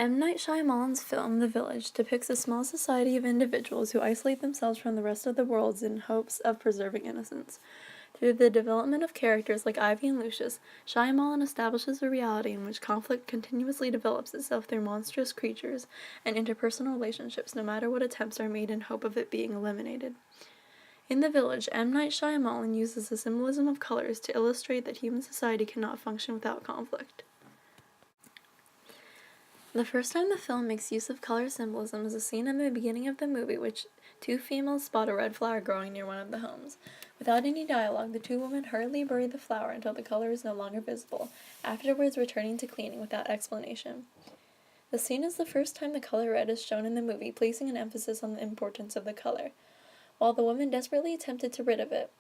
M. Night Shyamalan's film The Village depicts a small society of individuals who isolate themselves from the rest of the world in hopes of preserving innocence. Through the development of characters like Ivy and Lucius, Shyamalan establishes a reality in which conflict continuously develops itself through monstrous creatures and interpersonal relationships, no matter what attempts are made in hope of it being eliminated. In The Village, M. Night Shyamalan uses the symbolism of colors to illustrate that human society cannot function without conflict. The first time the film makes use of color symbolism is a scene in the beginning of the movie which two females spot a red flower growing near one of the homes. Without any dialogue, the two women hurriedly bury the flower until the color is no longer visible, afterwards returning to cleaning without explanation. The scene is the first time the color red is shown in the movie, placing an emphasis on the importance of the color. While the woman desperately attempted to rid of it,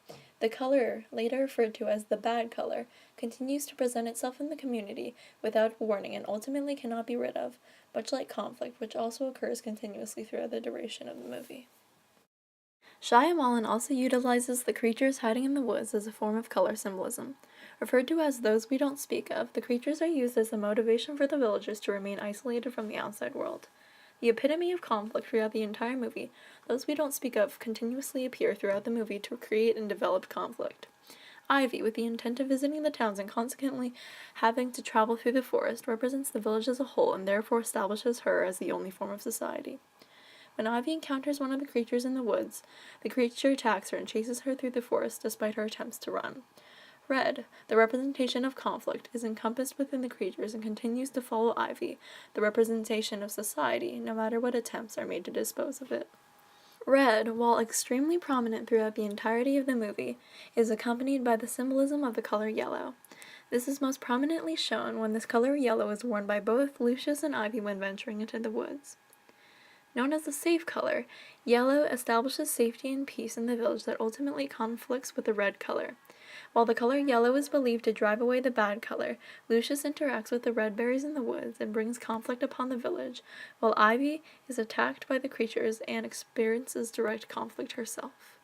the color, later referred to as the bad color, continues to present itself in the community without warning and ultimately cannot be rid of, much like conflict, which also occurs continuously throughout the duration of the movie. Shyamalan also utilizes the creatures hiding in the woods as a form of color symbolism. Referred to as those we don't speak of, the creatures are used as a motivation for the villagers to remain isolated from the outside world. The epitome of conflict throughout the entire movie, those we don't speak of continuously appear throughout the movie to create and develop conflict. Ivy, with the intent of visiting the towns and consequently having to travel through the forest, represents the village as a whole and therefore establishes her as the only form of society. When Ivy encounters one of the creatures in the woods, the creature attacks her and chases her through the forest despite her attempts to run. Red, the representation of conflict, is encompassed within the creatures and continues to follow Ivy, the representation of society, no matter what attempts are made to dispose of it. Red, while extremely prominent throughout the entirety of the movie, is accompanied by the symbolism of the color yellow. This is most prominently shown when this color yellow is worn by both Lucius and Ivy when venturing into the woods. Known as the safe color, yellow establishes safety and peace in the village that ultimately conflicts with the red color. While the color yellow is believed to drive away the bad color, Lucius interacts with the red berries in the woods and brings conflict upon the village, while Ivy is attacked by the creatures and experiences direct conflict herself.